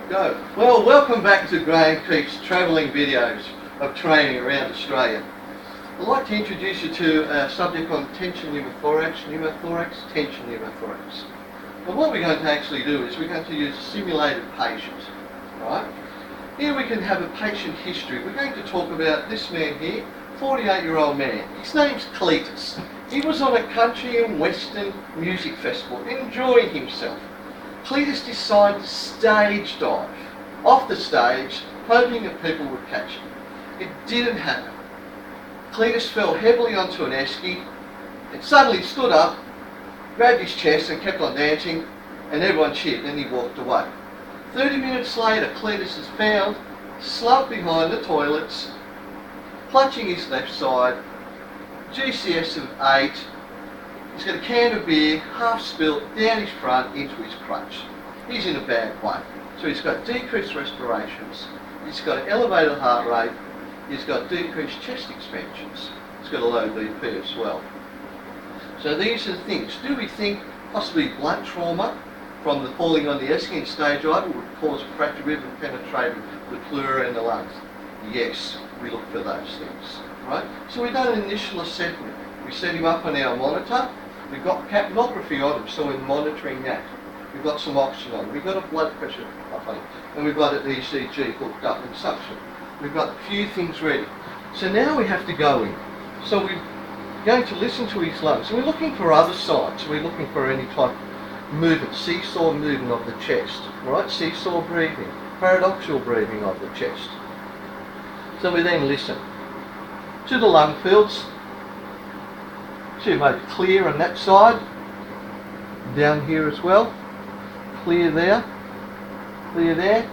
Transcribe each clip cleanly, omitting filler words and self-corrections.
Go. Well, welcome back to Graham Keith's travelling videos of training around Australia. I'd like to introduce you to a subject on tension pneumothorax, tension pneumothorax. And what we're going to actually do is we're going to use a simulated patient, right? Here we can have a patient history. We're going to talk about this man here, 48-year-old man. His name's Cletus. He was on a country and western music festival, enjoying himself. Cletus decided to stage dive off the stage, hoping that people would catch him. It didn't happen. Cletus fell heavily onto an esky and suddenly stood up, grabbed his chest and kept on dancing, and everyone cheered. Then he walked away. 30 minutes later, Cletus is found slumped behind the toilets, clutching his left side, GCS of 8. He's got a can of beer, half spilt, down his front into his crutch. He's in a bad way. So he's got decreased respirations, he's got an elevated heart rate, he's got decreased chest expansions, he's got a low BP as well. So these are the things. Do we think possibly blunt trauma from the falling on the esky and stage dive would cause a fracture rib and penetrating the pleura in the lungs? Yes, we look for those things, right? So we've done an initial assessment. We set him up on our monitor. We've got capnography on him, so we're monitoring that. We've got some oxygen on him. We've got a blood pressure up on him. And we've got an ECG hooked up and suction. We've got a few things ready. So now we have to go in. So we're going to listen to his lungs. So we're looking for other signs. So we're looking for any type of movement, seesaw movement of the chest, right? Seesaw breathing, paradoxical breathing of the chest. So we then listen to the lung fields. So you make it clear on that side, down here as well, clear there, clear there.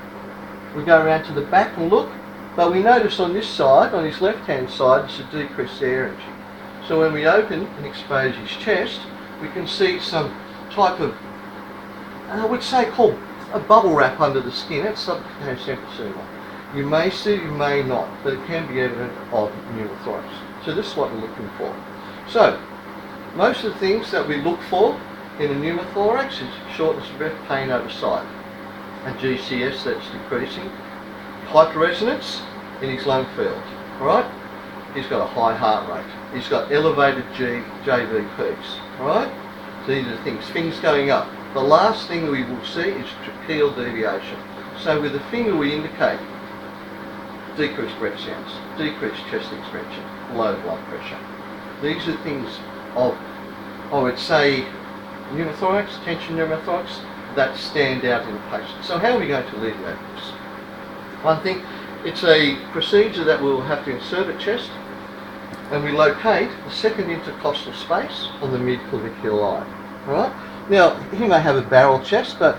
We go around to the back and look, but we notice on this side, on his left hand side, it's a decreased air entry. So when we open and expose his chest, we can see some type of, I would say called a bubble wrap under the skin. That's subcutaneous emphysema. You may see, you may not, but it can be evident of pneumothorax. So this is what we're looking for. So, most of the things that we look for in a pneumothorax is shortness of breath, pain over sight, and GCS that's decreasing, hyperresonance in his lung field, alright? He's got a high heart rate, he's got elevated JVPs, alright? So these are the things going up. The last thing we will see is tracheal deviation. So with the finger we indicate decreased breath sounds, decreased chest expansion, low blood pressure. These are things of, I would say, pneumothorax, tension pneumothorax, that stand out in a patient. So how are we going to alleviate this? One thing, it's a procedure that we'll have to insert a chest and we locate the second intercostal space on the mid-clavicular line. Right? Now, he may have a barrel chest, but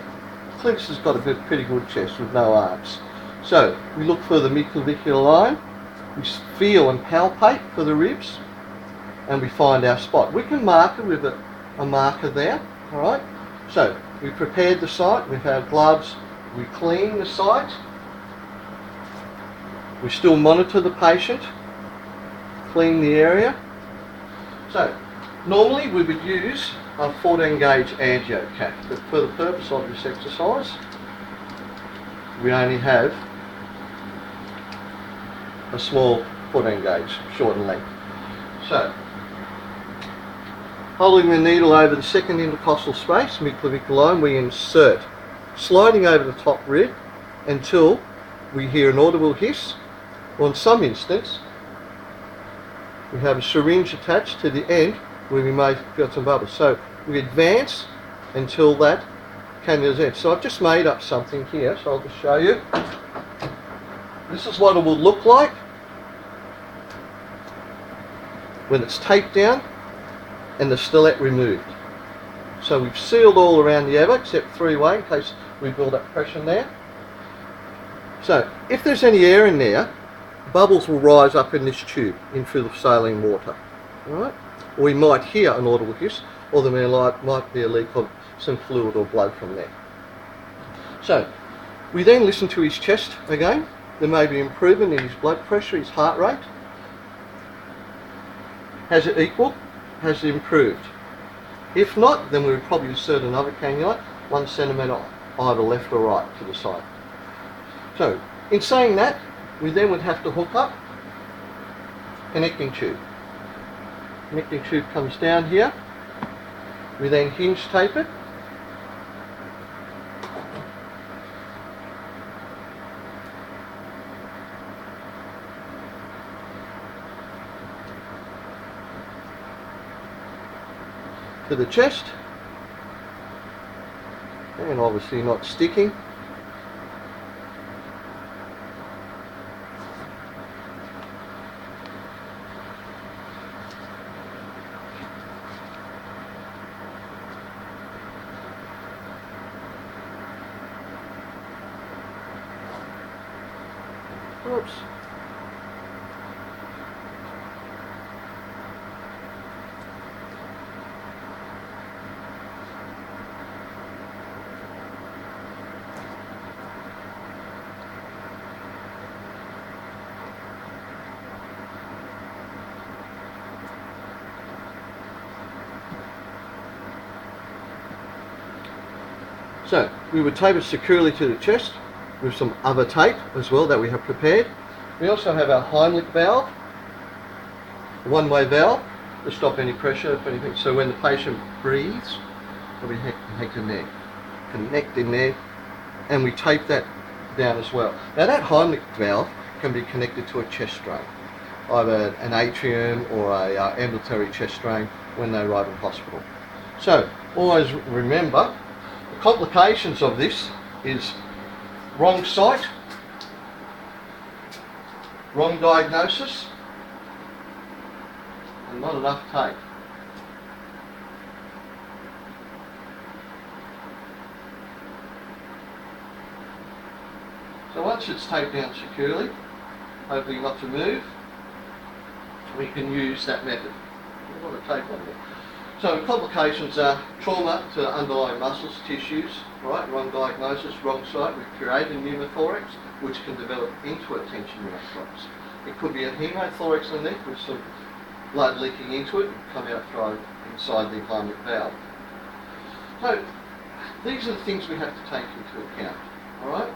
Cletus has got a pretty good chest with no arms. So we look for the mid-clavicular line, we feel and palpate for the ribs, and we find our spot. We can mark it with a marker there, alright? So, we prepared the site with our gloves, we clean the site, we still monitor the patient, clean the area. So, normally we would use a 14 gauge angiocath, but for the purpose of this exercise, we only have a small 14 gauge, short and length. So, holding the needle over the second intercostal space, mid-clavicular line, we insert, sliding over the top rib until we hear an audible hiss, or in some instance, we have a syringe attached to the end where we may get some bubbles. So we advance until that cannula's end. So I've just made up something here, so I'll just show you. This is what it will look like when it's taped down and the stellate removed. So we've sealed all around the ava except three-way in case we build up pressure there. So if there's any air in there, bubbles will rise up in this tube in through the saline water. Right? Or we might hear an audible hiss, or there might be a leak of some fluid or blood from there. So we then listen to his chest again. There may be improvement in his blood pressure, his heart rate. Has it equaled? Has it improved? If not, then we would probably insert another cannula, 1 centimetre either left or right to the side. So, in saying that, we then would have to hook up connecting tube. Connecting tube comes down here. We then hinge tape it. To the chest, and obviously not sticking. Oops. So we would tape it securely to the chest with some other tape as well that we have prepared. We also have our Heimlich valve, a one-way valve to stop any pressure if anything. So when the patient breathes, we connect in there, and we tape that down as well. Now that Heimlich valve can be connected to a chest drain, either an atrium or a ambulatory chest drain when they arrive in hospital. So always remember, the complications of this is wrong site, wrong diagnosis, and not enough tape. So once it's taped down securely, hopefully not to move, we can use that method. A lot of tape on there. So complications are trauma to underlying muscles, tissues, right? Wrong diagnosis, wrong site. We create a pneumothorax, which can develop into a tension pneumothorax. It could be a hemothorax on the neck with some blood leaking into it and come out through inside the Heimlich valve. So these are the things we have to take into account, all right?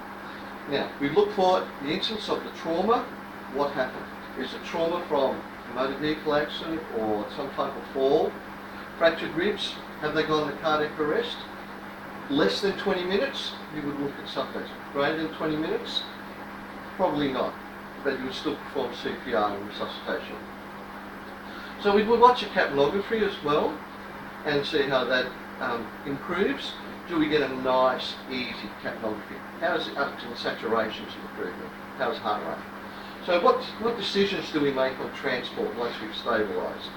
Now, we look for the instance of the trauma. What happened? Is it trauma from a motor vehicle accident or some type of fall? Fractured ribs, have they gone to cardiac arrest? Less than 20 minutes, you would look at something. Greater than 20 minutes, probably not, but you would still perform CPR and resuscitation. So we would watch a capnography as well and see how that improves. Do we get a nice, easy capnography? How is the ups and saturations improving? How's heart rate? So what decisions do we make on transport once we've stabilised?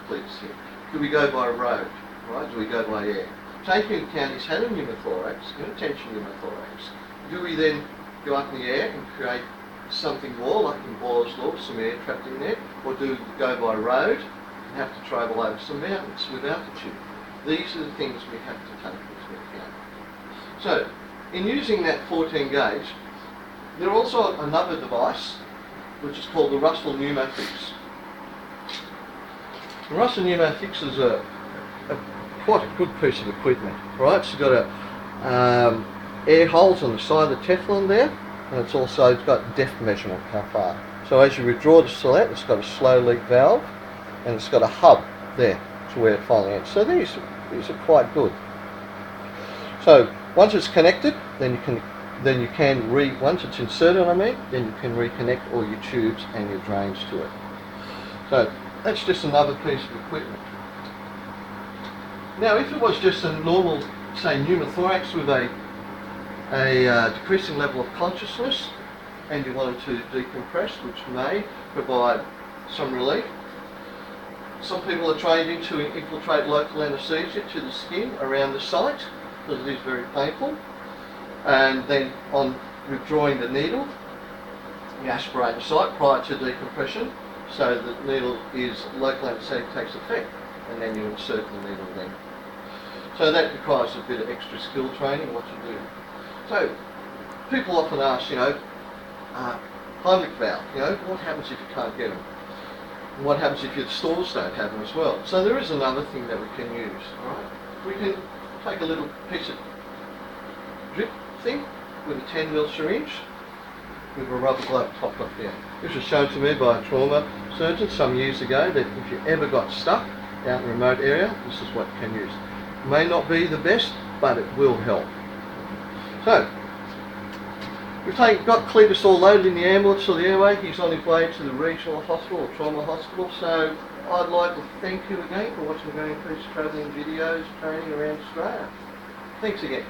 Please here. Do we go by road, right? Do we go by air? Taking into account he's had a pneumothorax, a tension pneumothorax. Do we then go up in the air and create something more, like in Boyle's Law, some air trapped in there? Or do we go by road and have to travel over some mountains with altitude? These are the things we have to take into account. So, in using that 14 gauge, there are also another device which is called the Russell Pneumofix. The Russell Pneumofix is quite a good piece of equipment, right? It's got air holes on the side of the Teflon there, and it's got depth measurement, how far. So as you withdraw the select, it's got a slow leak valve, and it's got a hub there to where it finally ends. So these are quite good. So once it's connected, then you can once it's inserted, then you can reconnect all your tubes and your drains to it. So that's just another piece of equipment. Now, if it was just a normal, say, pneumothorax with a decreasing level of consciousness, and you wanted to decompress, which may provide some relief, some people are trained to infiltrate local anaesthesia to the skin around the site, because it is very painful. And then on withdrawing the needle, you aspirate the site prior to decompression, so the needle is local anaesthetic takes effect, and then you insert the needle then. So that requires a bit of extra skill training, what you do. So people often ask, Heimlich valve, what happens if you can't get them? What happens if your stores don't have them as well? So there is another thing that we can use, alright? We can take a little piece of drip thing with a 10mm syringe, with a rubber glove topped off here. This was shown to me by a trauma surgeon some years ago, that if you ever got stuck out in a remote area, this is what you can use. May not be the best, but it will help. So, we've got Cletus all loaded in the ambulance for the airway. He's on his way to the regional hospital or trauma hospital. So I'd like to thank you again for watching Graeme Creek's travelling videos training around Australia. Thanks again.